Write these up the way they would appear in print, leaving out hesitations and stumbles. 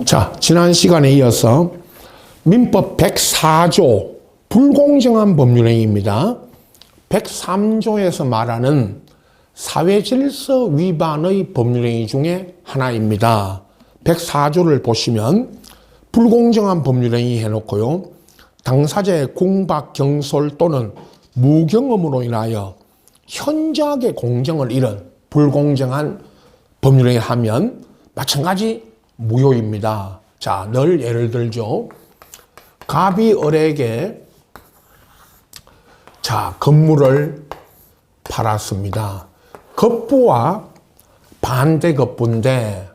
자, 지난 시간에 이어서 민법 104조 불공정한 법률행위입니다. 103조에서 말하는 사회질서 위반의 법률행위 중에 하나입니다. 104조를 보시면 불공정한 법률행위 해놓고요. 당사자의 공박, 경솔 또는 무경험으로 인하여 현저하게 공정을 잃은 불공정한 법률행위 하면 마찬가지 무효입니다. 자, 늘 예를 들죠. 갑이 을에게 건물을 팔았습니다. 급부와 반대급부인데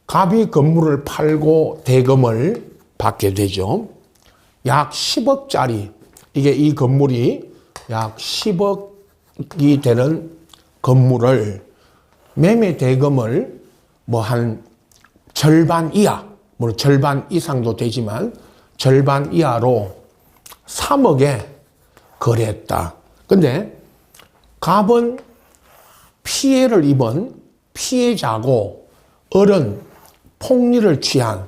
갑이 건물을 팔고 대금을 받게 되죠. 약 10억짜리, 이게 이 건물이 약 10억이 되는 건물을 매매 대금을 한 절반 이하, 물론 절반 이상도 되지만 절반 이하로 3억에 거래했다. 근데 갑은 피해를 입은 피해자고 을은 폭리를 취한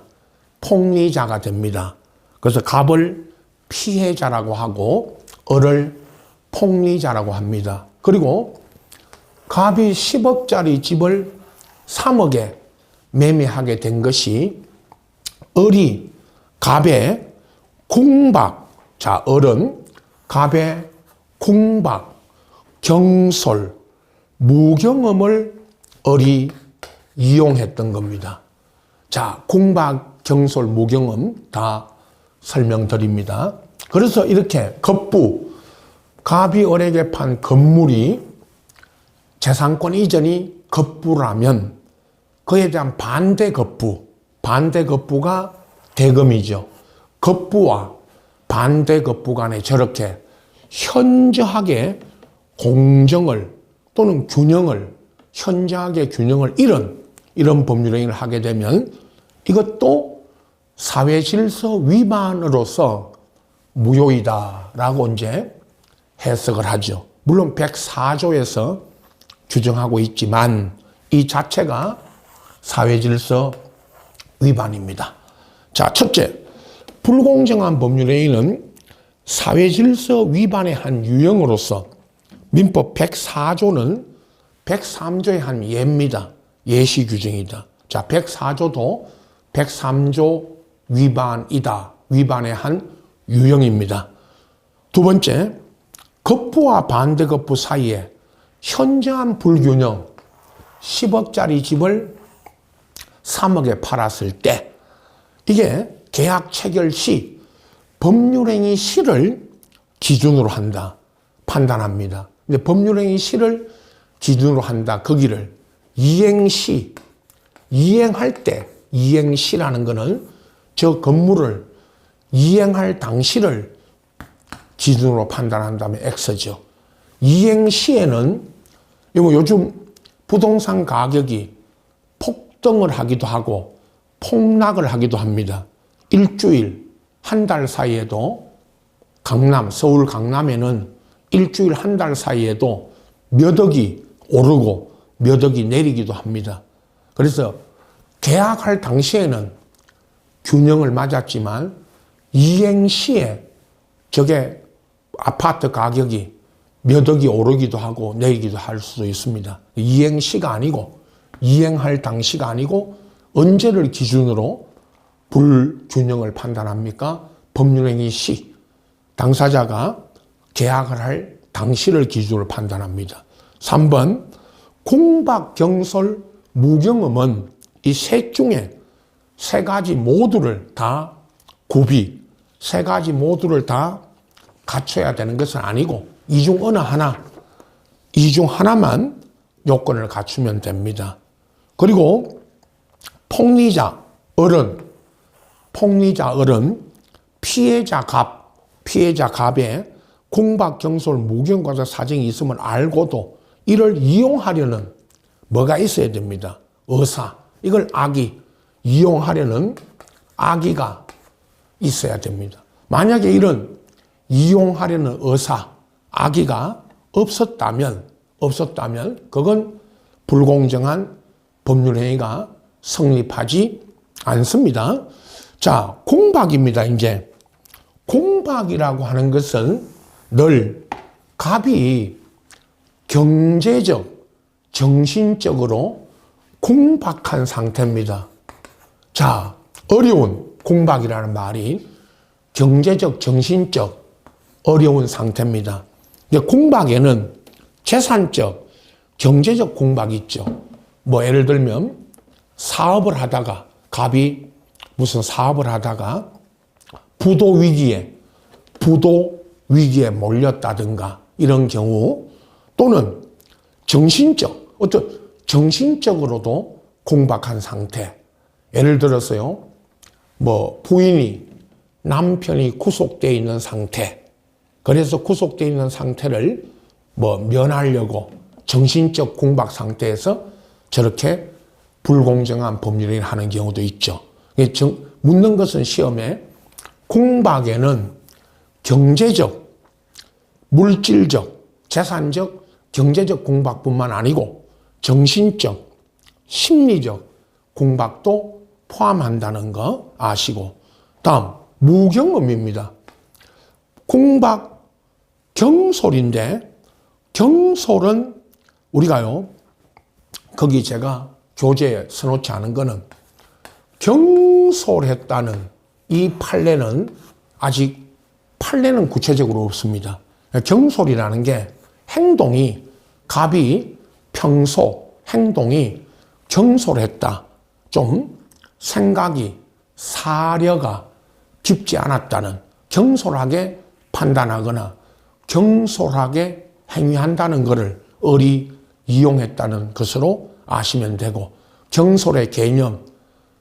폭리자가 됩니다. 그래서 갑을 피해자라고 하고 을을 폭리자라고 합니다. 그리고 갑이 10억짜리 집을 3억에 매매하게 된 것이 을이 갑의 궁박, 을은 갑의 궁박, 경솔, 무경험을 을이 이용했던 겁니다. 자, 궁박, 경솔, 무경험 다 설명드립니다. 그래서 이렇게 급부, 갑이 을에게 판 건물이 재산권 이전이 급부라면 그에 대한 반대급부가 대금이죠. 급부와 반대급부 간에 저렇게 현저하게 공정을 또는 현저하게 균형을 잃은 이런 법률행위를 하게 되면 이것도 사회질서 위반으로서 무효이다라고 이제 해석을 하죠. 물론 104조에서 규정하고 있지만 이 자체가 사회질서 위반입니다. 자, 첫째, 불공정한 법률행위는 사회질서 위반의 한 유형으로서 민법 104조는 103조의 한 예입니다. 예시 규정이다. 자, 104조도 103조 위반이다. 위반의 한 유형입니다. 두 번째, 급부와 반대급부 사이에 현저한 불균형, 10억짜리 집을 3억에 팔았을 때 이게 계약 체결 시 법률행위 시를 기준으로 한다. 판단합니다. 근데 법률행위 시를 기준으로 한다. 거기를 이행시, 이행할 때 이행시라는 거는 저 건물을 이행할 당시를 기준으로 판단한다면 X죠. 이행시에는 요즘 부동산 가격이 폭등을 하기도 하고 폭락을 하기도 합니다. 일주일, 한 달 사이에도 서울 강남에는 일주일, 한 달 사이에도 몇 억이 오르고 몇 억이 내리기도 합니다. 그래서 계약할 당시에는 균형을 맞았지만 이행 시에 저게 아파트 가격이 몇 억이 오르기도 하고 내리기도 할 수도 있습니다. 이행 시가 아니고 이행할 당시가 아니고 언제를 기준으로 불균형을 판단합니까? 법률행위 시, 당사자가 계약을 할 당시를 기준으로 판단합니다. 3번, 공박, 경솔, 무경험은 이 셋 중에 세 가지 모두를 다 세 가지 모두를 다 갖춰야 되는 것은 아니고 이 중 어느 하나, 이 중 하나만 요건을 갖추면 됩니다. 그리고 폭리자 을은 피해자 갑의 공박, 경솔, 무경과자 사정이 있음을 알고도 이를 이용하려는 뭐가 있어야 됩니다. 이걸 이용하려는 악의가 있어야 됩니다. 만약에 이런 이용하려는 악의가 없었다면 그건 불공정한 법률행위가 성립하지 않습니다. 자, 공박입니다. 이제 공박이라고 하는 것은 늘 갑이 경제적, 정신적으로 공박한 상태입니다. 자, 어려운 공박이라는 말이 경제적, 정신적 어려운 상태입니다. 공박에는 재산적, 경제적 공박이 있죠. 뭐 예를 들면 사업을 하다가 갑이 무슨 사업을 하다가 부도 위기에 몰렸다든가 이런 경우, 또는 정신적으로도 공박한 상태. 예를 들어서요, 뭐 남편이 구속되어 있는 상태. 그래서 구속되어 있는 상태를 뭐 면하려고 정신적 공박 상태에서 저렇게 불공정한 법률을 하는 경우도 있죠. 묻는 것은 시험에 공박에는 경제적, 물질적, 재산적, 경제적 공박뿐만 아니고 정신적, 심리적 공박도 포함한다는 거 아시고, 다음 무경험입니다. 공박 경솔인데, 경솔은 우리가요, 거기 제가 교재에 써놓지 않은 거는 경솔했다는 이 판례는 아직 판례는 구체적으로 없습니다. 경솔이라는 게 갑이 평소 행동이 경솔했다. 좀 생각이, 사려가 깊지 않았다는, 경솔하게 판단하거나 경솔하게 행위한다는 것을 이용했다는 것으로 아시면 되고, 경솔의 개념,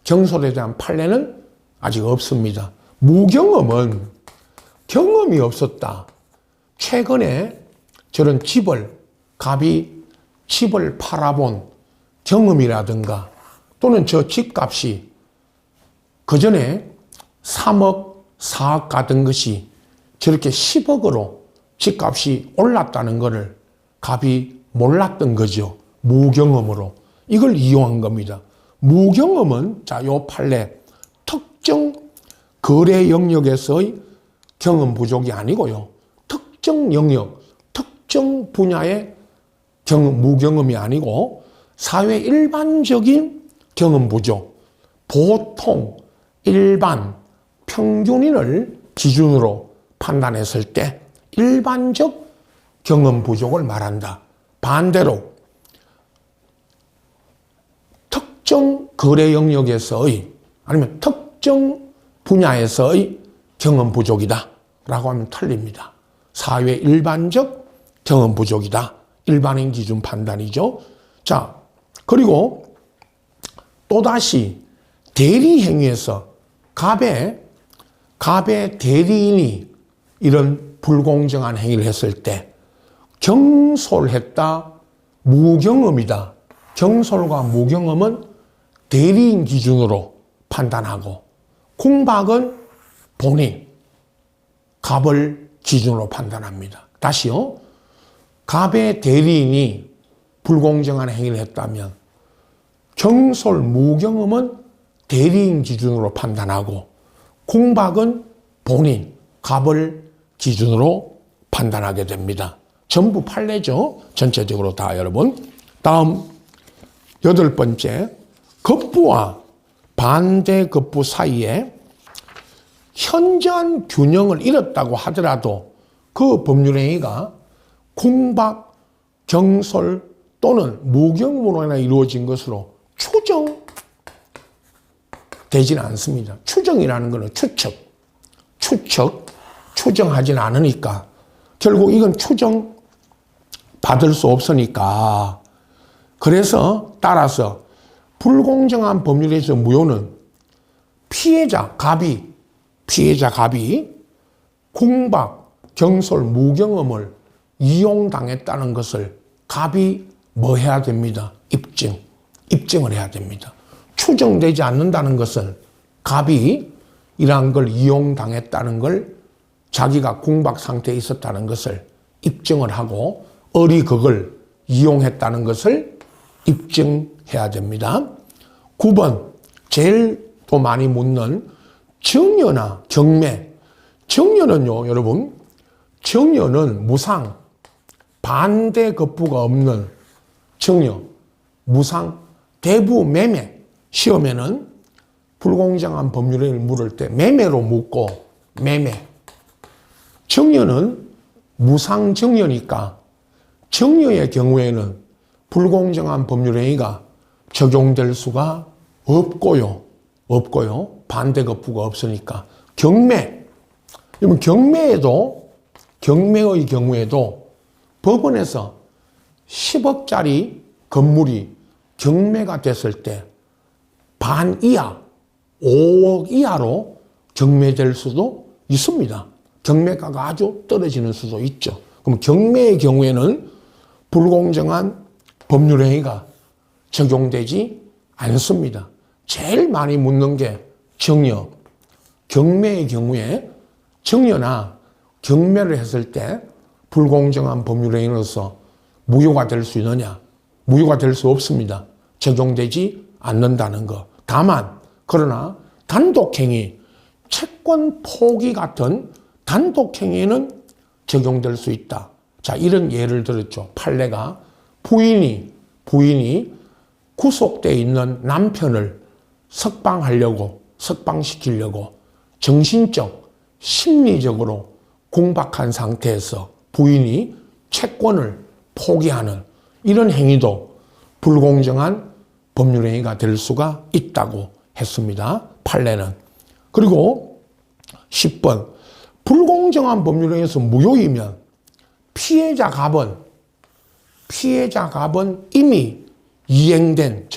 경솔에 대한 판례는 아직 없습니다. 무경험은 경험이 없었다. 최근에 저런 갑이 집을 팔아본 경험이라든가, 또는 저 집값이 그전에 3억, 4억 가던 것이 저렇게 10억으로 집값이 올랐다는 것을 갑이 몰랐던 거죠. 무경험으로. 이걸 이용한 겁니다. 무경험은, 자, 요 판례, 특정 거래 영역에서의 경험 부족이 아니고요. 특정 영역, 특정 분야의 무경험이 아니고 사회 일반적인 경험 부족, 보통, 일반, 평균인을 기준으로 판단했을 때 일반적 경험 부족을 말한다. 반대로 특정 거래 영역에서의, 아니면 특정 분야에서의 경험 부족이다 라고 하면 틀립니다. 사회 일반적 경험 부족이다. 일반인 기준 판단이죠. 자, 그리고 또다시 대리 행위에서 갑의 대리인이 이런 불공정한 행위를 했을 때 경솔했다, 무경험이다. 경솔과 무경험은 대리인 기준으로 판단하고, 공박은 본인, 갑을 기준으로 판단합니다. 다시요. 갑의 대리인이 불공정한 행위를 했다면 경솔, 무경험은 대리인 기준으로 판단하고, 공박은 본인, 갑을 기준으로 판단하게 됩니다. 전부 판례죠. 전체적으로 다 여러분. 다음 8번째, 급부와 반대 급부 사이에 현저한 균형을 잃었다고 하더라도 그 법률행위가 공박, 경솔 또는 무경험으로 인해 이루어진 것으로 추정되지는 않습니다. 추정이라는 것은 추정하진 않으니까 결국 이건 추정받을 수 없으니까, 그래서 따라서 불공정한 법률에서 무효는 피해자 갑이 공박, 경솔, 무경험을 이용당했다는 것을 갑이 뭐 해야 됩니다? 입증을 해야 됩니다. 추정되지 않는다는 것은 갑이 이러한 걸 이용당했다는 걸, 자기가 공박 상태에 있었다는 것을 입증을 하고 그걸 이용했다는 것을 입증해야 됩니다. 9번, 제일 또 많이 묻는 정려나 경매. 정려는요, 여러분, 정려는 무상, 반대 거부가 없는 정려, 무상, 대부 매매. 시험에는 불공정한 법률행위를 물을 때 매매로 묻고, 매매. 정려는 무상 정려니까 정려의 경우에는 불공정한 법률행위가 적용될 수가 없고요. 반대 거부가 없으니까. 경매. 그러면 경매의 경우에도 법원에서 10억짜리 건물이 경매가 됐을 때 반 이하, 5억 이하로 경매될 수도 있습니다. 경매가가 아주 떨어지는 수도 있죠. 그럼 경매의 경우에는 불공정한 법률행위가 적용되지 않습니다. 제일 많이 묻는 게 정려. 경매의 경우에 정려나 경매를 했을 때 불공정한 법률행위로서 무효가 될 수 있느냐? 무효가 될 수 없습니다. 적용되지 않는다는 것. 다만 그러나 단독행위, 채권 포기 같은 단독행위는 적용될 수 있다. 자, 이런 예를 들었죠. 판례가 부인이 구속되어 있는 남편을 석방시키려고 정신적, 심리적으로 공박한 상태에서 부인이 채권을 포기하는 이런 행위도 불공정한 법률행위가 될 수가 있다고 했습니다. 판례는. 그리고 10번 불공정한 법률행위에서 무효이면 피해자 갑은 이미 이행된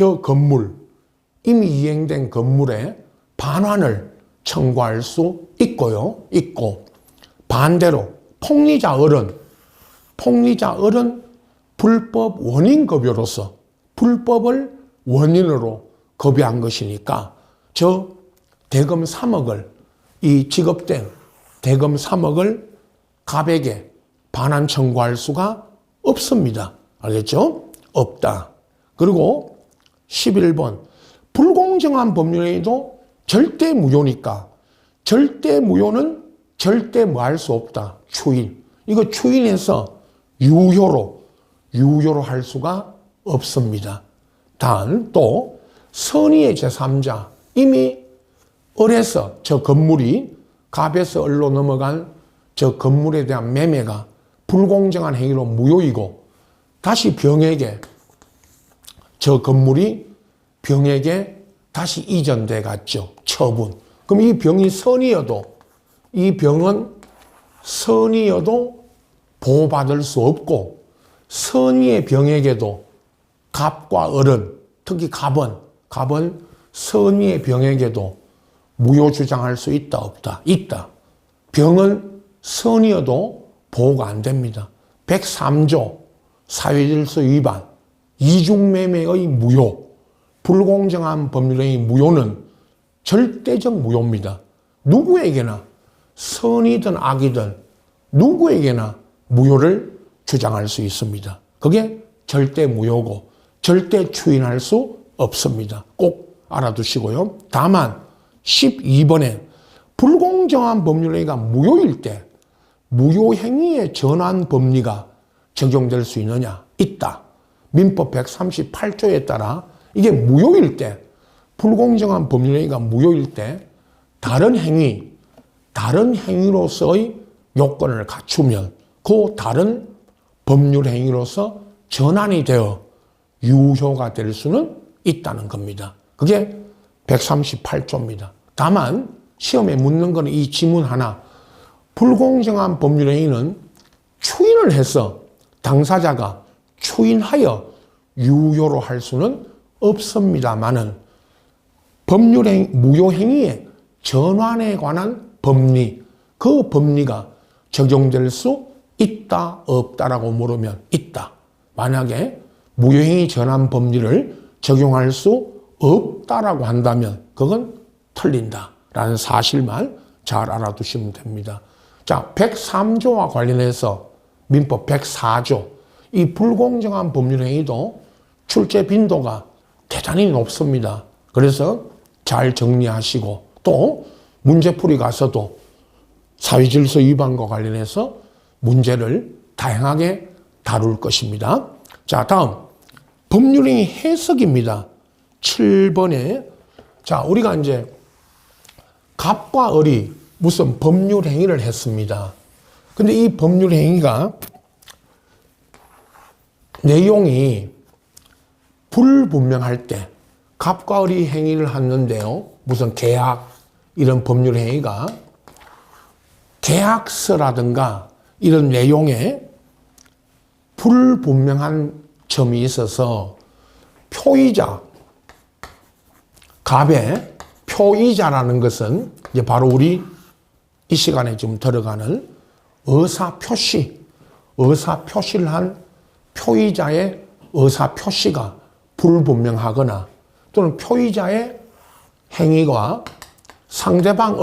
이미 이행된 건물에 반환을 청구할 수 있고 반대로 폭리자 어른 불법 원인급여로서 불법을 원인으로 급여한 것이니까 저 대금 3억을 이 지급된 대금 3억을 갑에게 반환 청구할 수가 없습니다. 알겠죠? 없다. 그리고 11번 불공정한 법률행위도 절대 무효니까 절대 무효는 절대 뭐 할 수 없다. 추인. 이거 추인해서 유효로 할 수가 없습니다. 단 또 선의의 제3자 이미 을에서 저 건물이 갑에서 을로 넘어간 저 건물에 대한 매매가 불공정한 행위로 무효이고 다시 병에게 저 건물이 병에게 다시 이전돼 갔죠. 처분. 그럼 이 병이 이 병은 선의여도 보호받을 수 없고 선의의 병에게도 갑과 을은 특히 갑은 선의의 병에게도 무효 주장할 수 있다 없다? 있다. 병은 선의여도 보호가 안 됩니다. 103조 사회질서 위반 이중매매의 무효 불공정한 법률행위 무효는 절대적 무효입니다. 누구에게나 선이든 악이든 누구에게나 무효를 주장할 수 있습니다. 그게 절대 무효고 절대 추인할 수 없습니다. 꼭 알아두시고요. 다만 12번에 불공정한 법률행위가 무효일 때 무효행위의 전환 법리가 적용될 수 있느냐? 있다. 민법 138조에 따라 이게 무효일 때 불공정한 법률행위가 무효일 때 다른 행위로서의 요건을 갖추면 그 다른 법률행위로서 전환이 되어 유효가 될 수는 있다는 겁니다. 그게 138조입니다. 다만 시험에 묻는 거는 이 지문 하나. 불공정한 법률행위는 추인을 해서 당사자가 추인하여 유효로 할 수는 없습니다만은 무효행위의 전환에 관한 법리, 그 법리가 적용될 수 있다, 없다라고 물으면 있다. 만약에 무효행위 전환 법리를 적용할 수 없다라고 한다면 그건 틀린다라는 사실만 잘 알아두시면 됩니다. 자, 103조와 관련해서 민법 104조, 이 불공정한 법률행위도 출제 빈도가 대단히 높습니다. 그래서 잘 정리하시고 또 문제풀이 가서도 사회질서 위반과 관련해서 문제를 다양하게 다룰 것입니다. 자, 다음 법률행위 해석입니다. 7번에 자, 우리가 이제 갑과 을이 무슨 법률행위를 했습니다. 근데 이 법률행위가 내용이 불분명할 때 갑과 을이 행위를 했는데요. 무슨 계약 이런 법률행위가 계약서라든가 이런 내용에 불분명한 점이 있어서 표의자, 갑의 표의자라는 것은 이제 바로 우리 이 시간에 좀 들어가는 의사표시를 한 표의자의 의사표시가 불분명하거나 또는 표의자의 행위가 상대방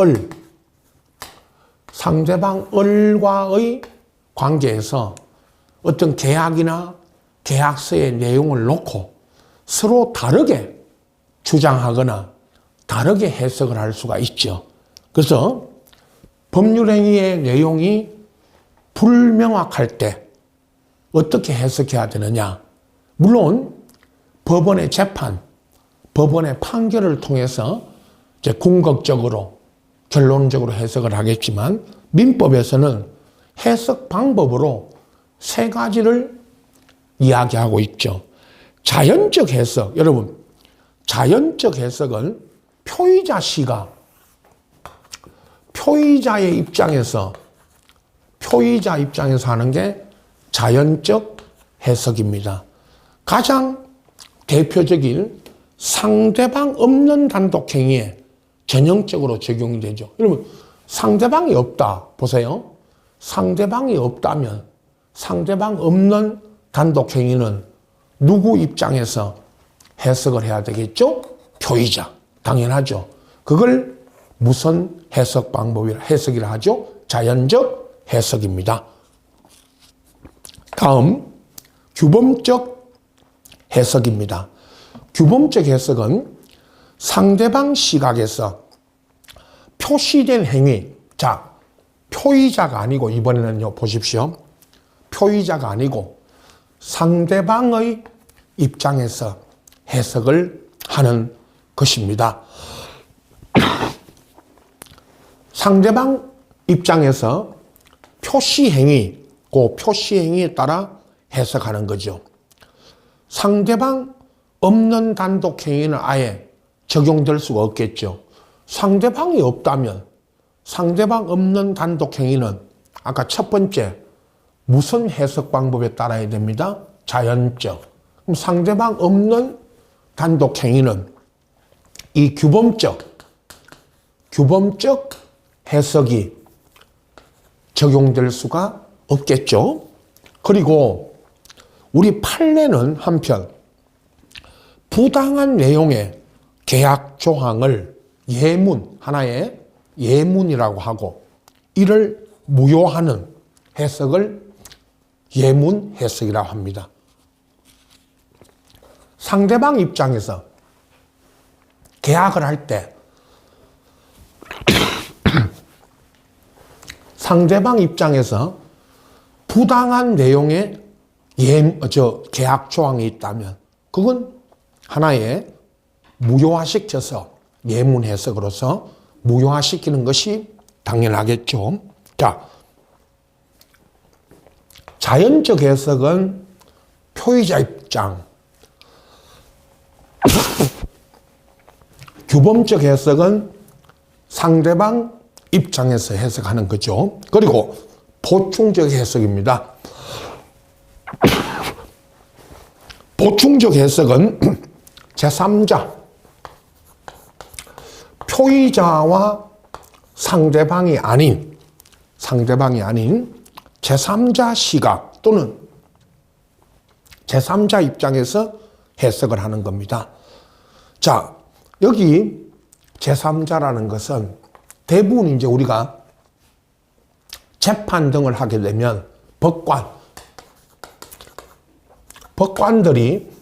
을과의 관계에서 어떤 계약이나 계약서의 내용을 놓고 서로 다르게 주장하거나 다르게 해석을 할 수가 있죠. 그래서 법률행위의 내용이 불명확할 때 어떻게 해석해야 되느냐. 물론 법원의 재판, 법원의 판결을 통해서 이제 궁극적으로 결론적으로 해석을 하겠지만 민법에서는 해석 방법으로 세 가지를 이야기하고 있죠. 자연적 해석, 여러분 자연적 해석은 표의자 씨가 표의자의 입장에서 하는 게 자연적 해석입니다. 가장 대표적인 상대방 없는 단독행위에 전형적으로 적용이 되죠. 여러분 상대방이 없다 보세요. 상대방이 없다면 상대방 없는 단독행위는 누구 입장에서 해석을 해야 되겠죠? 표의자. 당연하죠. 그걸 무슨 해석이라 하죠? 자연적 해석입니다. 다음 규범적 해석입니다. 규범적 해석은 상대방 시각에서 표시된 행위, 자, 표의자가 아니고 이번에는요 보십시오. 표의자가 아니고 상대방의 입장에서 해석을 하는 것입니다. 상대방 입장에서 표시행위, 그 표시행위에 따라 해석하는 거죠. 상대방 없는 단독행위는 아예 적용될 수가 없겠죠. 상대방이 없다면 상대방 없는 단독행위는 아까 첫 번째 무슨 해석 방법에 따라야 됩니다? 자연적. 그럼 상대방 없는 단독행위는 이 규범적 해석이 적용될 수가 없겠죠. 그리고 우리 판례는 한편 부당한 내용의 계약 조항을 하나의 예문이라고 하고 이를 무효하는 해석을 예문 해석이라고 합니다. 상대방 입장에서 계약을 할 때 상대방 입장에서 부당한 내용의 계약 조항이 있다면 그건 하나의 무효화시켜서 예문 해석으로서 무효화시키는 것이 당연하겠죠. 자, 자연적 해석은 표의자 입장, 규범적 해석은 상대방 입장에서 해석하는 거죠. 그리고 보충적 해석입니다. 보충적 해석은 제3자, 표의자와 상대방이 아닌 제3자 시각 또는 제3자 입장에서 해석을 하는 겁니다. 자, 여기 제3자라는 것은 대부분 이제 우리가 재판 등을 하게 되면 법관들이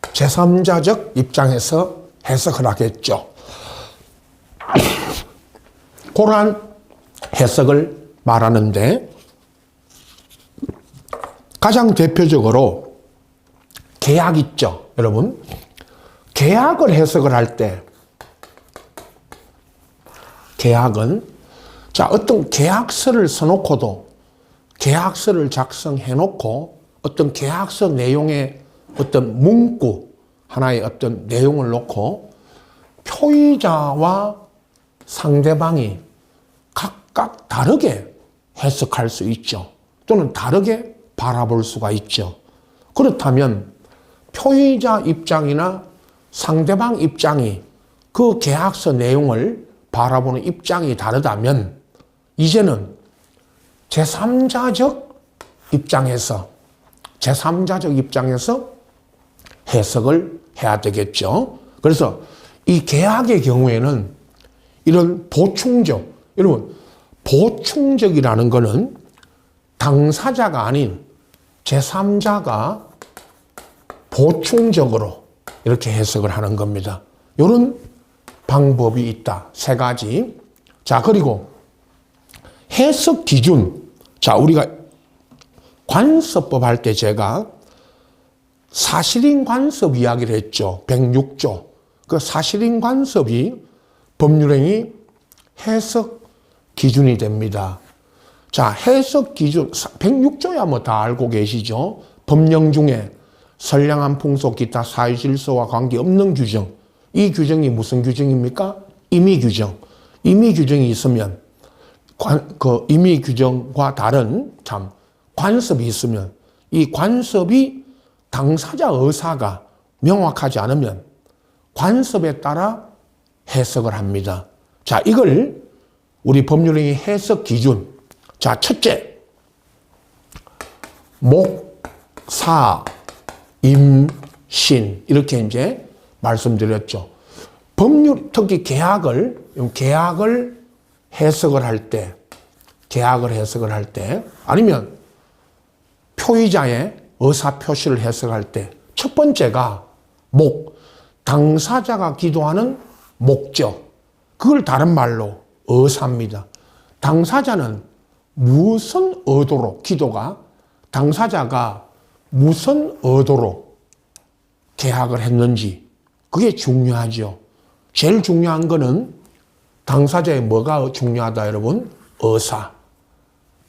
제3자적 입장에서 해석을 하겠죠. 그러한 해석을 말하는데 가장 대표적으로 계약 있죠. 여러분, 계약을 해석을 할 때 계약은 어떤 계약서를 써놓고도 계약서를 작성해 놓고 어떤 계약서 내용의 어떤 문구 하나의 어떤 내용을 놓고 표의자와 상대방이 각각 다르게 해석할 수 있죠. 또는 다르게 바라볼 수가 있죠. 그렇다면 표의자 입장이나 상대방 입장이 그 계약서 내용을 바라보는 입장이 다르다면 이제는 제3자적 입장에서 해석을 해야 되겠죠. 그래서 이 계약의 경우에는 이런 여러분, 보충적이라는 것은 당사자가 아닌 제3자가 보충적으로 이렇게 해석을 하는 겁니다. 이런 방법이 있다. 3가지. 그리고 해석 기준. 우리가 관습법 할 때 제가 사실인 관습 이야기를 했죠. 106조. 그 사실인 관습이 법률행위 해석 기준이 됩니다. 해석 기준 106조야 뭐 다 알고 계시죠. 법령 중에 선량한 풍속 기타 사회질서와 관계없는 규정. 이 규정이 무슨 규정입니까? 임의 규정. 임의 규정이 있으면 그 임의 규정과 다른 관습이 있으면 이 관습이 당사자 의사가 명확하지 않으면 관습에 따라 해석을 합니다. 이걸 우리 법률행위 해석 기준. 첫째, 목, 사, 임, 신 이렇게 이제 말씀드렸죠. 특히 계약을 해석을 할 때, 아니면 표의자의 의사표시를 해석할 때, 첫 번째가 당사자가 기도하는 목적. 그걸 다른 말로 의사입니다. 당사자는 무슨 의도로 당사자가 무슨 의도로 계약을 했는지 그게 중요하죠. 제일 중요한 거는 당사자의 뭐가 중요하다 여러분? 의사.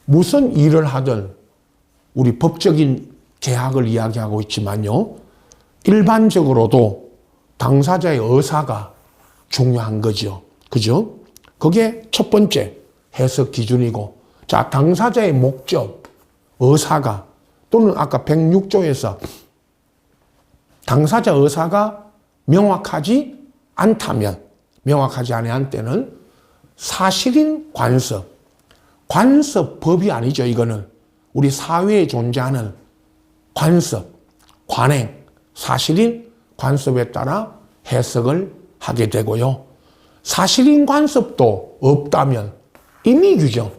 무슨 일을 하든 우리 법적인 계약을 이야기하고 있지만요. 일반적으로도 당사자의 의사가 중요한 거죠. 그죠? 그게 첫 번째 해석 기준이고, 당사자의 목적, 의사가 또는 아까 106조에서 당사자 의사가 명확하지 않을 때는 사실인 관습법이 아니죠. 이거는 우리 사회에 존재하는 관행, 사실인 관습에 따라 해석을 하게 되고요. 사실인 관습도 없다면 임의 규정,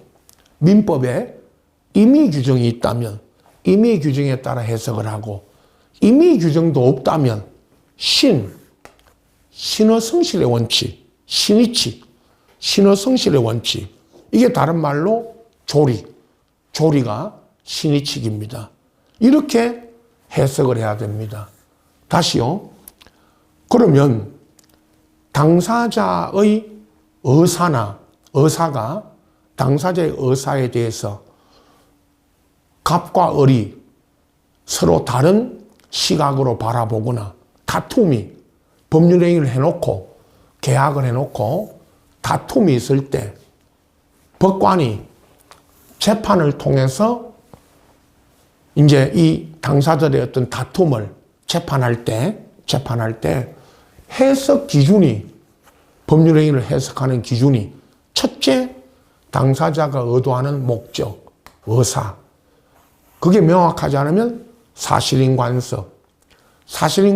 민법에 임의 규정이 있다면 임의 규정에 따라 해석을 하고, 임의 규정도 없다면 신의 성실의 원칙, 신의 성실의 원칙. 이게 다른 말로 조리가 신의칙입니다. 이렇게 해석을 해야 됩니다. 다시요. 그러면 당사자의 의사가 당사자의 의사에 대해서 갑과 을이 서로 다른 시각으로 바라보거나 법률행위를 해놓고 계약을 해놓고 다툼이 있을 때 법관이 재판을 통해서 이제 이 당사자들의 어떤 다툼을 재판할 때 해석 기준이, 법률행위를 해석하는 기준이 첫째, 당사자가 의도하는 목적, 의사. 그게 명확하지 않으면 사실인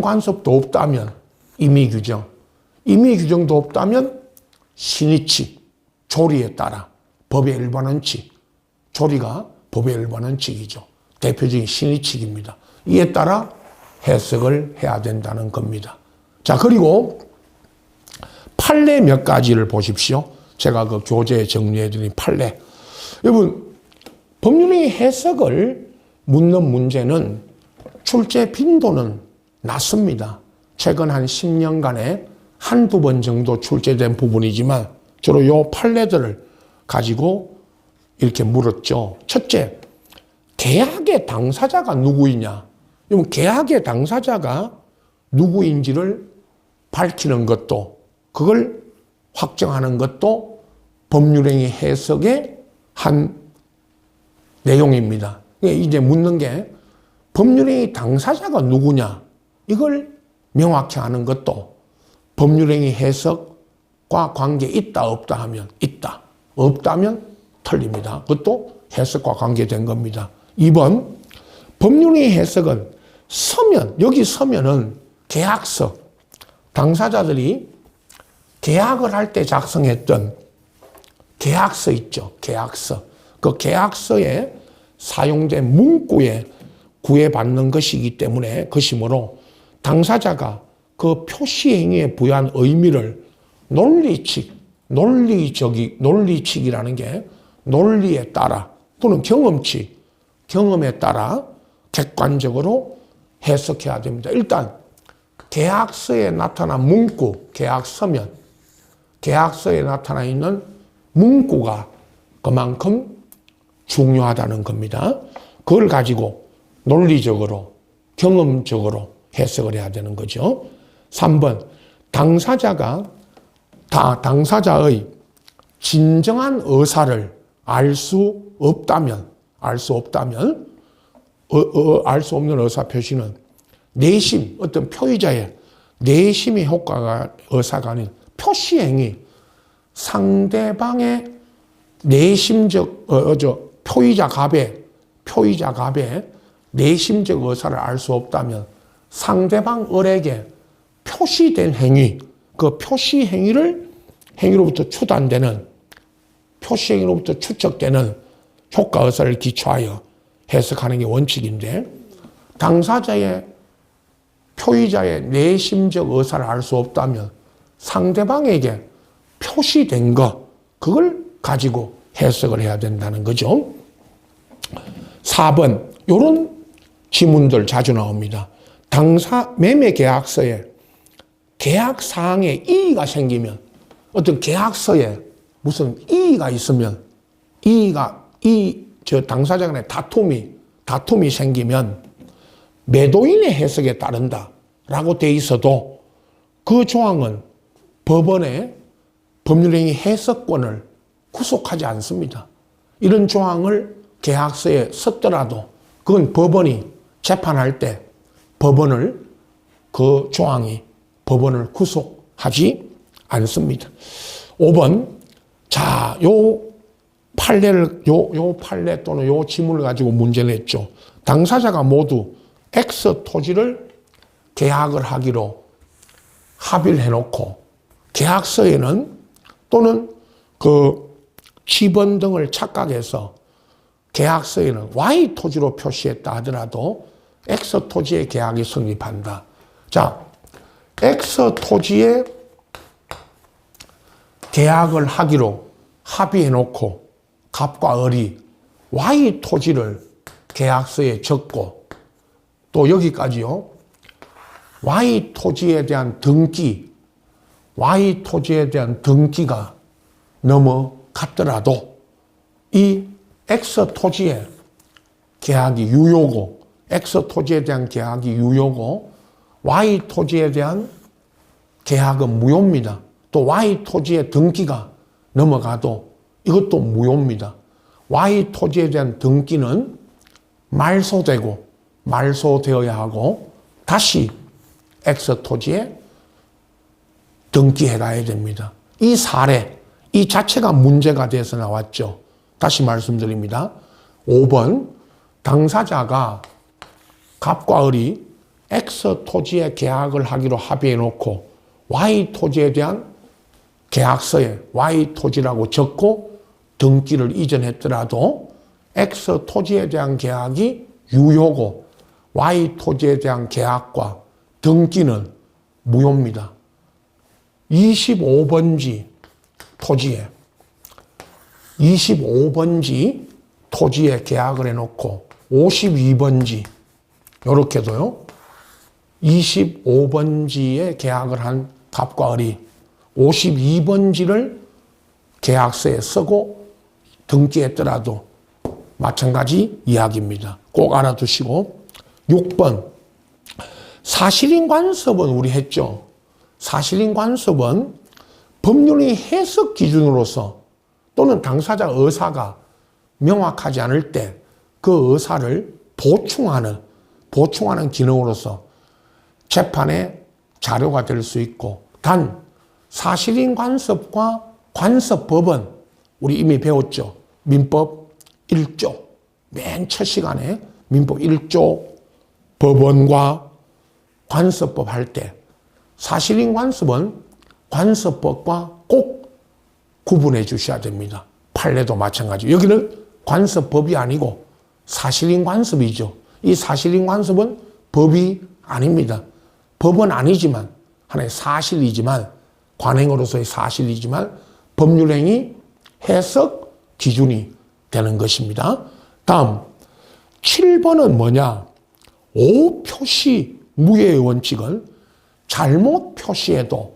관습도 없다면 임의 규정도 없다면 신의칙, 조리에 따라 법의 일반 원칙, 조리가 법의 일반 원칙이죠. 대표적인 신의칙입니다. 이에 따라 해석을 해야 된다는 겁니다. 그리고 판례 몇 가지를 보십시오. 제가 그 교재에 정리해드린 판례. 여러분, 법률행위 해석을 묻는 문제는 출제 빈도는 낮습니다. 최근 한 10년간에 한두 번 정도 출제된 부분이지만 주로 요 판례들을 가지고 이렇게 물었죠. 첫째, 계약의 당사자가 누구이냐? 그럼 계약의 당사자가 누구인지를 밝히는 것도, 그걸 확정하는 것도 법률행위 해석의 한 내용입니다. 이제 묻는 게 법률행위 당사자가 누구냐? 이걸 명확히 하는 것도 법률행위 해석과 관계 있다 없다 하면 있다, 없다면 틀립니다. 그것도 해석과 관계된 겁니다. 2번, 법률행위 해석은 서면, 여기 서면은 계약서, 당사자들이 계약을 할 때 작성했던 계약서 있죠. 계약서. 그 계약서에 사용된 문구에 구애받는 것이기 때문에 그시므로 당사자가 그 표시행위에 부여한 의미를 논리칙이라는 게 논리에 따라 또는 경험에 따라 객관적으로 해석해야 됩니다. 일단 계약서에 나타난 문구, 계약서면 계약서에 나타나 있는 문구가 그만큼 중요하다는 겁니다. 그걸 가지고 논리적으로, 경험적으로 해석을 해야 되는 거죠. 3번, 당사자의 진정한 의사를 알 수 없다면, 알 수 없는 의사 표시는 내심, 어떤 표의자의 내심의 의사가 아닌 표시행위, 상대방의 내심적, 표의자 갑의 내심적 의사를 알 수 없다면 상대방 을에게 표시된 행위, 그 행위로부터 추측되는 효과 의사를 기초하여 해석하는 게 원칙인데, 표의자의 내심적 의사를 알 수 없다면 상대방에게 표시된 그걸 가지고 해석을 해야 된다는 거죠. 4번, 이런 지문들 자주 나옵니다. 매매 계약서에 계약 사항에 이의가 생기면, 어떤 계약서에 무슨 이의가 있으면, 당사자 간의 다툼이 생기면 매도인의 해석에 따른다라고 돼 있어도 그 조항은 법원의 법률행위 해석권을 구속하지 않습니다. 이런 조항을 계약서에 썼더라도 그건 법원이 재판할 때 그 조항이 법원을 구속하지 않습니다. 5번, 자, 요 판례 또는 요 지문을 가지고 문제를 냈죠. 당사자가 모두 X 토지를 계약을 하기로 합의를 해놓고 계약서에는 또는 그 지번 등을 착각해서 계약서에는 Y 토지로 표시했다 하더라도 X 토지의 계약이 성립한다. 자, X 토지에 계약을 하기로 합의해놓고 갑과 을이 Y 토지를 계약서에 적고 또 여기까지요. Y 토지에 대한 등기가 넘어갔더라도 이 X 토지의 계약이 유효고, X 토지에 대한 계약이 유효고, Y 토지에 대한 계약은 무효입니다. 또 Y 토지의 등기가 넘어가도 이것도 무효입니다. Y 토지에 대한 등기는 말소되어야 하고 다시 X 토지에 등기해 가야 됩니다. 이 사례, 이 자체가 문제가 돼서 나왔죠. 다시 말씀드립니다. 5번, 당사자가 갑과 을이 X 토지에 계약을 하기로 합의해 놓고 Y 토지에 대한 계약서에 Y 토지라고 적고 등기를 이전했더라도 X 토지에 대한 계약이 유효고 Y 토지에 대한 계약과 등기는 무효입니다. 25번지 토지에 25번지 토지에 계약을 해놓고 52번지 요렇게도요. 25번지에 계약을 한 갑과 을이 52번지를 계약서에 쓰고 등기했더라도 마찬가지 이야기입니다. 꼭 알아두시고 6번 사실인 간섭은 우리 했죠. 사실인 간섭은 법률의 해석 기준으로서 또는 당사자 의사가 명확하지 않을 때 그 의사를 보충하는 기능으로서 재판의 자료가 될 수 있고 단 사실인 간섭과 간섭법은 우리 이미 배웠죠. 민법 1조 맨 첫 시간에 민법 1조 법원과 간섭법 할 때 사실인 간섭은 간섭법과 꼭 구분해 주셔야 됩니다. 판례도 마찬가지. 여기는 간섭법이 아니고 사실인 간섭이죠. 이 사실인 간섭은 법이 아닙니다. 법은 아니지만 하나의 사실이지만 관행으로서의 사실이지만 법률행위 해석 기준이 되는 것입니다. 다음 7번은 뭐냐? 오표시 무효의 원칙은 잘못 표시해도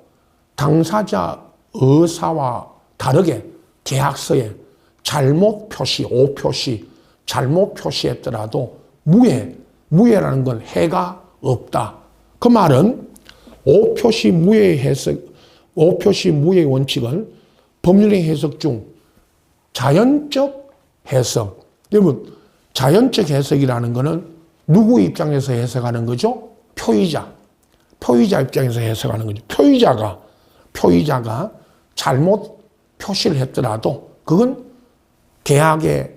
당사자 의사와 다르게 계약서에 잘못 표시, 오표시, 잘못 표시했더라도 무효라는 건 해가 없다. 그 말은 오표시 무효의 원칙은 법률의 해석 중 자연적 해석. 여러분, 자연적 해석이라는 것은 누구 입장에서 해석하는 거죠? 표의자 입장에서 해석하는 거죠. 표의자가 잘못 표시를 했더라도 그건 계약의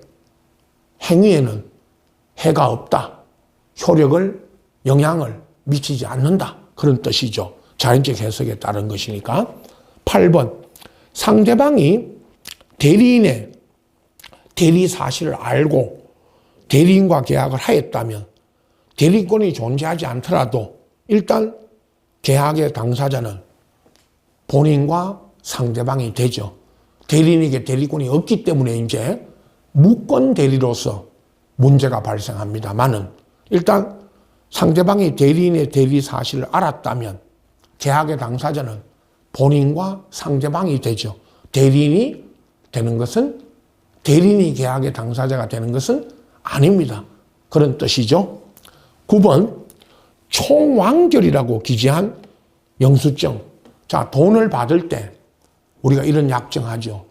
행위에는 해가 없다. 영향을 미치지 않는다. 그런 뜻이죠. 자연적 해석에 따른 것이니까. 8번 상대방이 대리인의 대리 사실을 알고 대리인과 계약을 하였다면 대리권이 존재하지 않더라도 일단 계약의 당사자는 본인과 상대방이 되죠. 대리인에게 대리권이 없기 때문에 이제 무권 대리로서 문제가 발생합니다만은 일단 상대방이 대리인의 대리 사실을 알았다면 계약의 당사자는 본인과 상대방이 되죠. 대리인이 계약의 당사자가 되는 것은 아닙니다. 그런 뜻이죠. 9번 총완결이라고 기재한 영수증. 자, 돈을 받을 때 우리가 이런 약정하죠.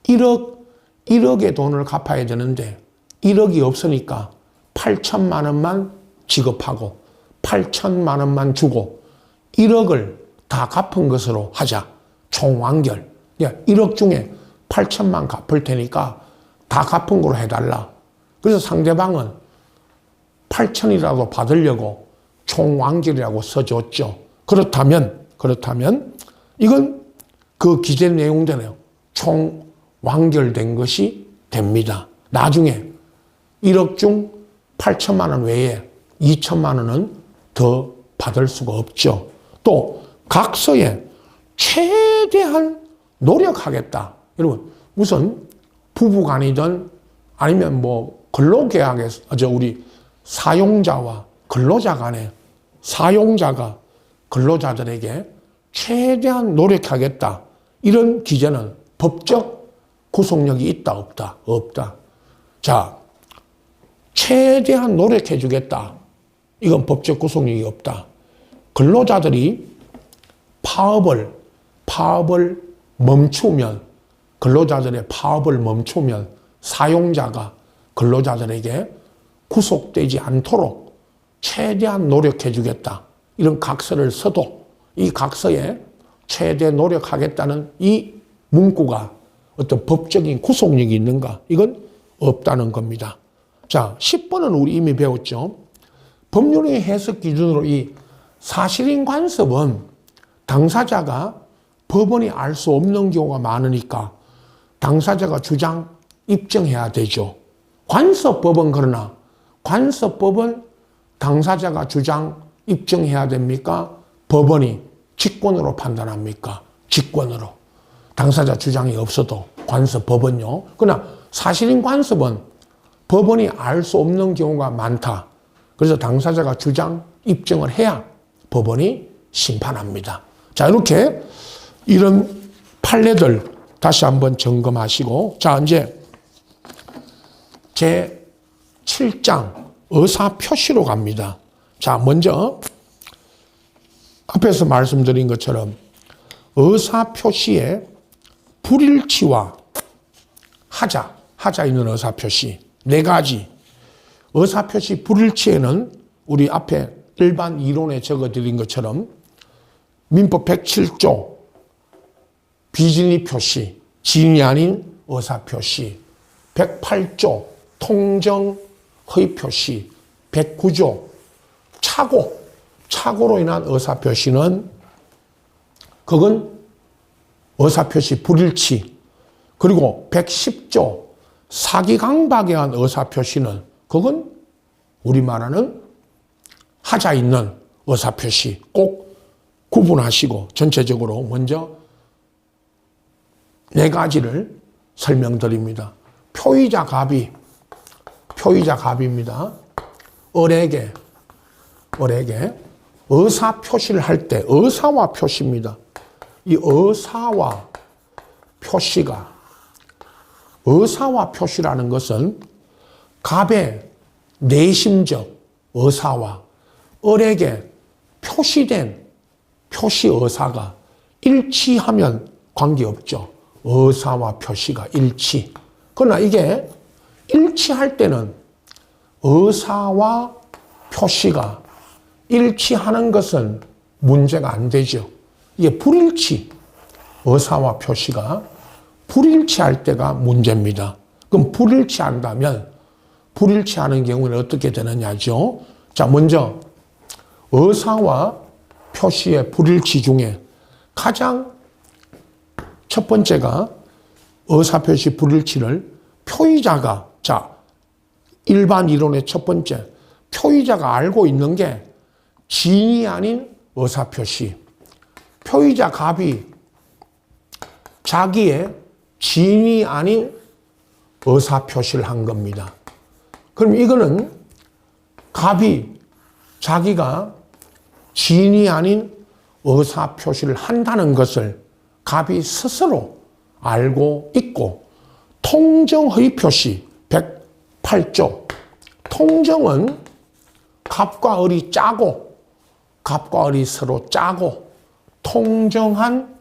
1억의 돈을 갚아야 되는데 1억이 없으니까 8천만 원만 지급하고 8천만 원만 주고 1억을 다 갚은 것으로 하자. 총완결. 1억 중에 8천만 갚을 테니까 다 갚은 거로 해달라. 그래서 상대방은 8천이라도 받으려고 총완결이라고 써줬죠. 그렇다면 이건 그 기재 내용대로 총완결된 것이 됩니다. 나중에 1억 중 8천만 원 외에 2천만 원은 더 받을 수가 없죠. 또 각서에 최대한 노력하겠다. 여러분 무슨 부부간이든 아니면 뭐 근로계약에서 우리 사용자와 근로자 간에 사용자가 근로자들에게 최대한 노력하겠다. 이런 기재는 법적 구속력이 있다 없다? 없다. 자, 최대한 노력해 주겠다. 이건 법적 구속력이 없다. 근로자들이 파업을 멈추면 근로자들의 파업을 멈추면 사용자가 근로자들에게 구속되지 않도록 최대한 노력해 주겠다. 이런 각서를 써도 이 각서에 최대 노력하겠다는 이 문구가 어떤 법적인 구속력이 있는가? 이건 없다는 겁니다. 자, 10번은 우리 이미 배웠죠. 법률의 해석 기준으로 이 사실인 간섭은 당사자가 법원이 알 수 없는 경우가 많으니까 당사자가 주장 입증해야 되죠. 간섭법은 그러나 간섭법은 당사자가 주장 입증해야 됩니까? 법원이 직권으로 판단합니까? 직권으로. 당사자 주장이 없어도 간섭 법원요. 그러나 사실인 간섭은 법원이 알 수 없는 경우가 많다. 그래서 당사자가 주장 입증을 해야 법원이 심판합니다. 자, 이렇게 이런 판례들 다시 한번 점검하시고, 자, 이제 제 7장 의사표시로 갑니다. 자, 먼저 앞에서 말씀드린 것처럼 의사표시의 불일치와 하자 있는 의사표시 네 가지. 의사표시 불일치에는 우리 앞에 일반 이론에 적어드린 것처럼 민법 107조 비진의 표시, 진이 아닌 의사표시, 108조 통정 허위 표시, 109조 착오로 인한 의사표시는 그건 의사표시 불일치. 그리고 110조 사기강박에 의한 의사표시는 그건 우리 말하는 하자 있는 의사표시. 꼭 구분하시고 전체적으로 먼저 네 가지를 설명드립니다. 표의자 갑입니다. 을에게 의사표시를 할 때 의사와 표시입니다. 이 의사와 표시라는 것은 갑의 내심적 의사와 을에게 표시된 표시 의사가 일치하면 관계없죠. 의사와 표시가 일치. 그러나 이게 일치할 때는 의사와 표시가 일치하는 것은 문제가 안 되죠. 이게 불일치, 의사와 표시가 불일치할 때가 문제입니다. 그럼 불일치하는 경우는 어떻게 되느냐죠? 자, 먼저 의사와 표시의 불일치 중에 가장 첫 번째가 의사표시 불일치를 표의자가, 자, 일반 이론의 첫 번째, 표의자가 알고 있는 게 진이 아닌 의사표시. 표의자 갑이 자기의 진이 아닌 의사표시를 한 겁니다. 그럼 이거는 자기가 진이 아닌 의사표시를 한다는 것을 갑이 스스로 알고 있고, 통정허위 표시 108조. 통정은 갑과 을이 서로 짜고 통정한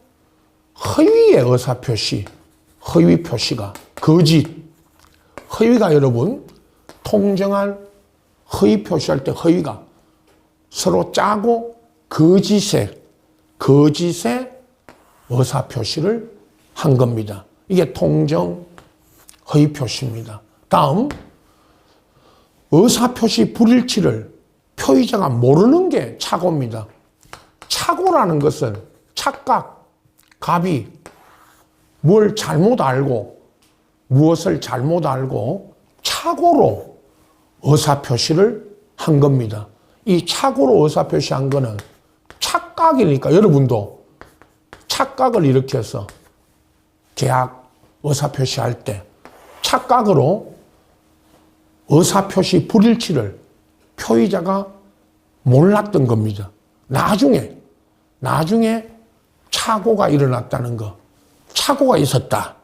허위의 의사표시, 허위 표시가 거짓. 허위가 여러분, 통정한 허위 표시할 때 허위가 서로 짜고 거짓의 의사표시를 한 겁니다. 이게 통정 허위 표시입니다. 다음, 의사표시 불일치를 표의자가 모르는 게 착오입니다. 착오라는 것은 착각, 갑이 무엇을 잘못 알고 착오로 의사표시를 한 겁니다. 이 착오로 의사표시한 거는 착각이니까 여러분도 착각을 일으켜서 계약 의사표시할 때 착각으로 의사표시 불일치를 표의자가 몰랐던 겁니다. 나중에 착오가 일어났다는 거, 착오가 있었다,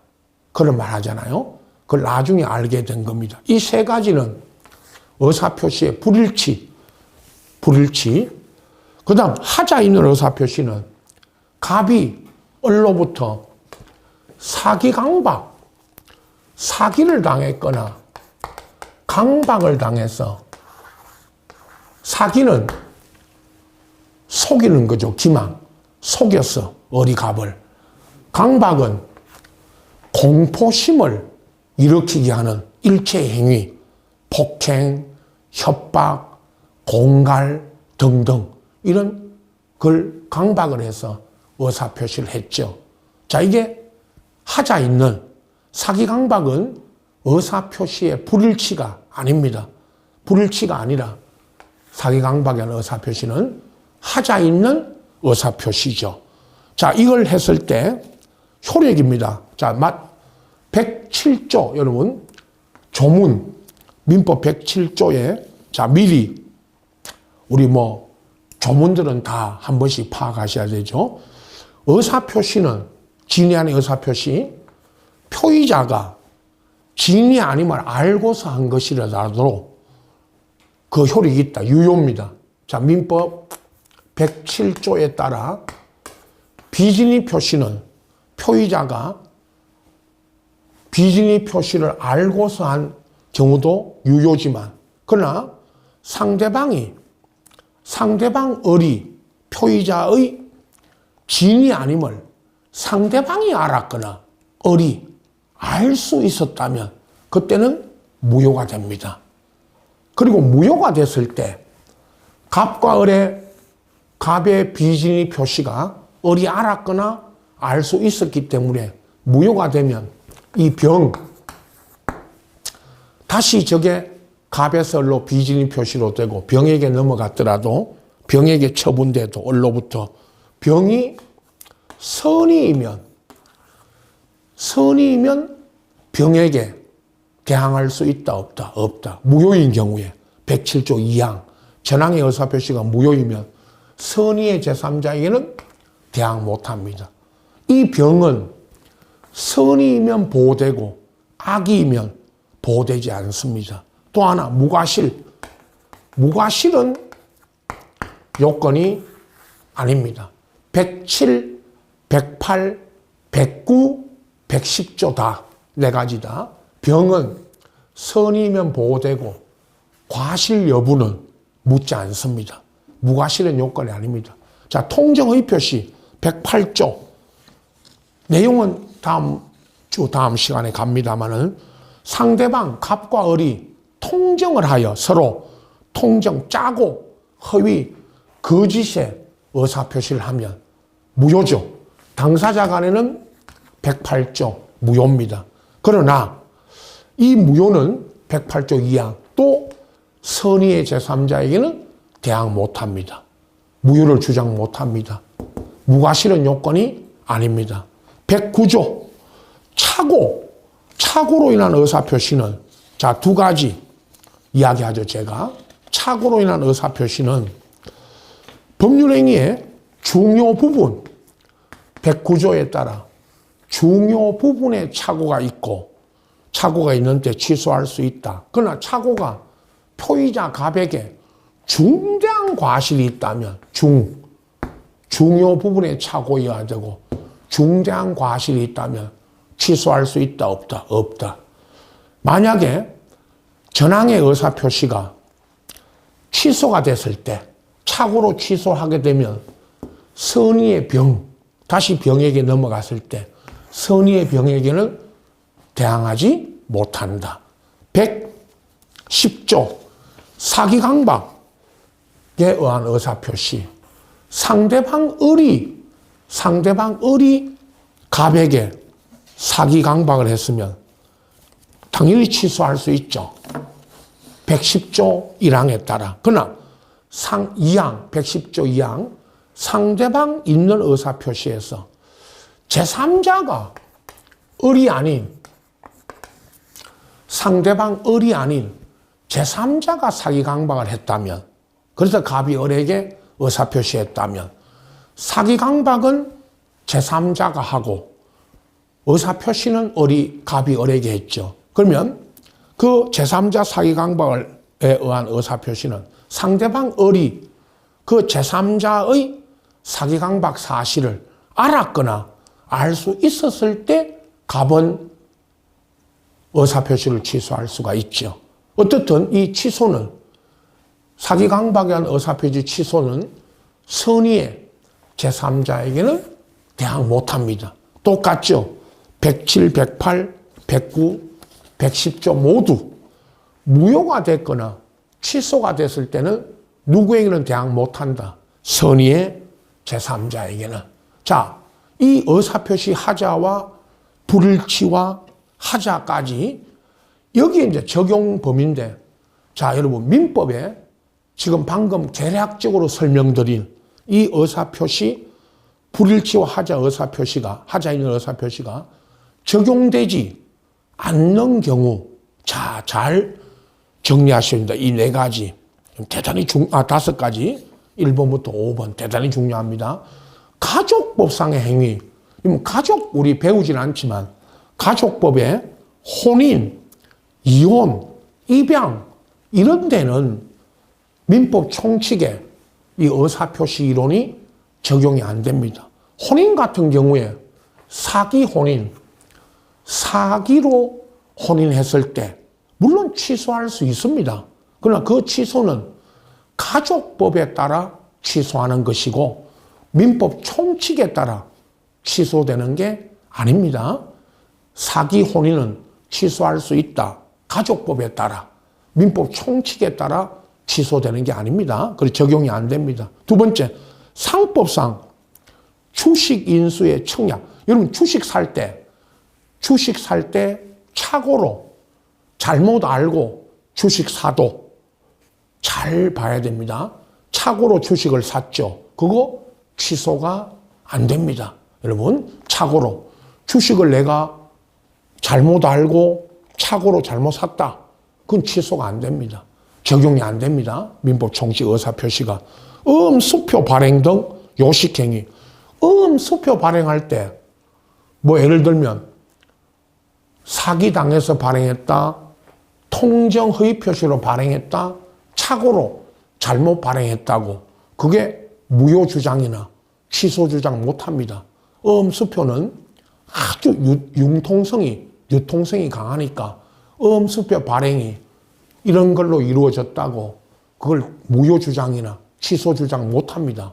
그런 말 하잖아요. 그걸 나중에 알게 된 겁니다. 이 세 가지는 의사표시의 불일치. 그 다음 하자 있는 의사표시는 갑이 을로부터 사기를 당했거나 강박을 당해서, 사기는 속이는 거죠. 기망. 속였어, 을이 갑을. 강박은 공포심을 일으키게 하는 일체의 행위, 폭행, 협박, 공갈 등등, 이런 걸 강박을 해서 의사표시를 했죠. 자, 이게 하자 있는, 사기 강박은 의사표시의 불일치가 아닙니다. 불일치가 아니라 사기 강박에 의한 의사표시는 하자 있는 의사표시죠. 자, 이걸 했을 때 효력입니다. 자, 107조, 여러분, 조문, 민법 107조에, 자, 미리, 우리 조문들은 다 한 번씩 파악하셔야 되죠. 의사표시는, 진위 안의 의사표시, 표의자가 진위 아님을 알고서 한 것이라도 그 효력이 있다. 유효입니다. 자, 민법 107조에 따라 비진위 표시는 표의자가 비진위 표시를 알고서 한 경우도 유효지만, 그러나 상대방 을이 표의자의 진위 아님을 상대방이 알았거나 을이 알 수 있었다면 그때는 무효가 됩니다. 그리고 무효가 됐을 때 갑과 을의 갑의 비진위 표시가 을이 알았거나 알 수 있었기 때문에 무효가 되면 이 병, 다시 저게 갑에서 을로 비진위 표시로 되고 병에게 넘어갔더라도 병에게 처분돼도 을로부터 병이 선의이면 병에게 대항할 수 있다 없다? 없다. 무효인 경우에 107조 2항 전항의 의사표시가 무효이면 선의의 제3자에게는 대항 못합니다. 이 병은 선의이면 보호되고 악의이면 보호되지 않습니다. 또 하나 무과실은 요건이 아닙니다. 107, 108, 109, 110조 다, 네 가지 다. 병은 선의면 보호되고 과실 여부는 묻지 않습니다. 무과실은 요건이 아닙니다. 자, 통정의 표시 108조. 내용은 다음 시간에 갑니다만은 상대방 갑과 을이 통정을 하여 서로 통정 짜고 허위 거짓의 의사표시를 하면 무효죠. 당사자 간에는 108조 무효입니다. 그러나 이 무효는 108조 2항 또 선의의 제3자에게는 대항 못합니다. 무효를 주장 못합니다. 무과실은 요건이 아닙니다. 109조 착오로 인한 의사표시는 자, 두 가지 이야기하죠. 제가 착오로 인한 의사표시는 법률행위의 중요 부분 109조에 따라 중요 부분에 착오가 있고 착오가 있는데 취소할 수 있다. 그러나 착오가 표의자 갑에게 중대한 과실이 있다면 중요 부분에 착오여야 되고 중대한 과실이 있다면 취소할 수 있다 없다? 없다. 만약에 전항의 의사표시가 취소가 됐을 때 착오로 취소하게 되면 선의의 병, 다시 병에게 넘어갔을 때 선의의 병에게는 대항하지 못한다. 110조 사기강박에 의한 의사표시. 상대방 을이 갑에게 사기강박을 했으면 당연히 취소할 수 있죠. 110조 1항에 따라. 그러나 110조 2항 상대방 있는 의사표시에서 제3자가 상대방 을이 아닌 제3자가 사기강박을 했다면, 그래서 갑이 을에게 의사표시했다면 사기강박은 제3자가 하고 의사표시는 갑이 을에게 했죠. 그러면 그 제3자 사기강박에 의한 의사표시는 상대방 을이 그 제3자의 사기강박 사실을 알았거나 알 수 있었을 때 갑은 의사표시를 취소할 수가 있죠. 어떻든 이 취소는 사기강박에 의한 의사표시 취소는 선의의 제3자에게는 대항 못합니다. 똑같죠. 107, 108, 109, 110조 모두 무효가 됐거나 취소가 됐을 때는 누구에게는 대항 못한다. 선의의 제3자에게는. 자, 이 의사표시 하자와 불일치와 하자까지 여기에 이제 적용 범위인데, 자, 여러분 민법에 지금 방금 대략적으로 설명드린 이 의사표시 불일치와 하자 의사표시가, 하자 있는 의사표시가 적용되지 않는 경우, 자, 잘 정리하셔야 됩니다. 이 네 가지. 대단히 다섯 가지. 1번부터 5번. 대단히 중요합니다. 가족법상의 행위. 가족, 우리 배우진 않지만, 가족법에 혼인, 이혼, 입양, 이런 데는 민법 총칙에 이 의사표시 이론이 적용이 안 됩니다. 혼인 같은 경우에 사기 혼인, 사기로 혼인했을 때 물론 취소할 수 있습니다. 그러나 그 취소는 가족법에 따라 취소하는 것이고 민법 총칙에 따라 취소되는 게 아닙니다. 사기 혼인은 취소할 수 있다. 가족법에 따라, 민법 총칙에 따라 취소되는 게 아닙니다. 그래서 적용이 안 됩니다. 두 번째, 상법상 주식 인수의 청약. 여러분 주식 살 때 착오로 잘못 알고 주식 사도 잘 봐야 됩니다. 착오로 주식을 샀죠. 그거 취소가 안 됩니다. 여러분 착오로 주식을 내가 잘못 알고 착오로 잘못 샀다. 그건 취소가 안 됩니다. 적용이 안 됩니다. 민법 총칙 의사표시가. 수표 발행 등 요식행위. 수표 발행할 때 뭐 예를 들면 사기당해서 발행했다. 통정 허위 표시로 발행했다. 착오로 잘못 발행했다고. 그게 무효 주장이나 취소 주장 못합니다. 수표는 아주 유통성이 강하니까 수표 발행이 이런 걸로 이루어졌다고 그걸 무효 주장이나 취소 주장 못합니다.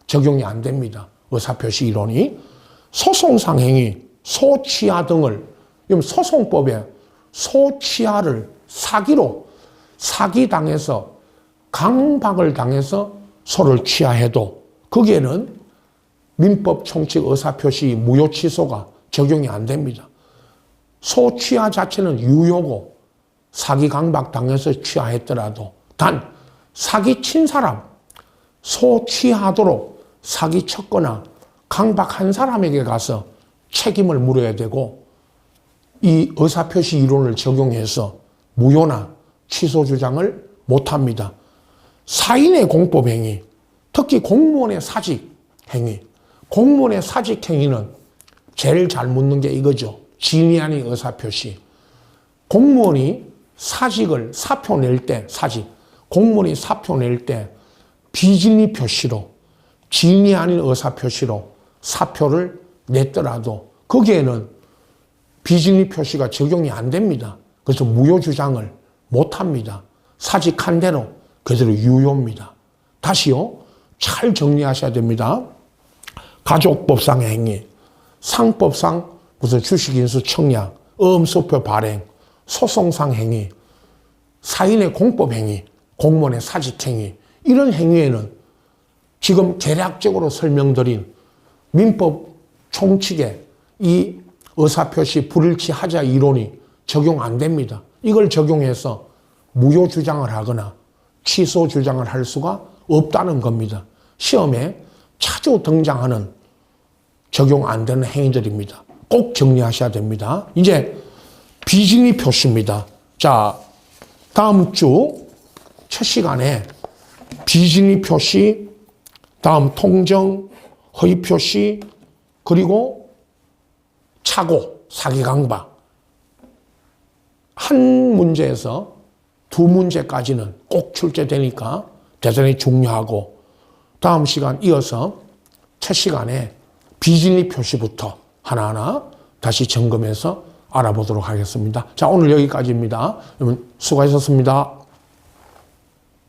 적용이 안 됩니다. 의사표시 이론이. 소송상 행위, 소취하 등을, 소송법에 소취하를 사기당해서 강박을 당해서 소를 취하해도 거기에는 민법 총칙 의사표시 무효 취소가 적용이 안 됩니다. 소취하 자체는 유효고 사기 강박 당해서 취하했더라도 단 사기 친 사람, 소취하도록 사기 쳤거나 강박한 사람에게 가서 책임을 물어야 되고 이 의사표시 이론을 적용해서 무효나 취소 주장을 못합니다. 사인의 공법행위, 특히 공무원의 사직행위. 공무원의 사직행위는 제일 잘 묻는 게 이거죠. 진위 아닌 의사표시. 공무원이 사표 낼 때, 공무원이 사표 낼 때 비진위 표시로, 진위 아닌 의사표시로 사표를 냈더라도 거기에는 비진위 표시가 적용이 안 됩니다. 그래서 무효 주장을 못합니다. 사직한 대로 그대로 유효입니다. 다시요. 잘 정리하셔야 됩니다. 가족법상의 행위, 상법상 무슨 주식인수 청약, 수표 발행, 소송상 행위, 사인의 공법행위, 공무원의 사직행위, 이런 행위에는 지금 대략적으로 설명드린 민법 총칙에 이 의사표시 불일치하자 이론이 적용 안 됩니다. 이걸 적용해서 무효 주장을 하거나 취소 주장을 할 수가 없다는 겁니다. 시험에 자주 등장하는 적용 안 되는 행위들입니다. 꼭 정리하셔야 됩니다. 이제 비진위 표시입니다. 자, 다음 주 첫 시간에 비진위 표시, 다음 통정, 허위 표시, 그리고 착오, 사기 강박. 한 문제에서 두 문제까지는 꼭 출제되니까 대단히 중요하고 다음 시간 이어서 첫 시간에 비진위 표시부터 하나하나 다시 점검해서 알아보도록 하겠습니다. 자, 오늘 여기까지입니다. 여러분 수고하셨습니다.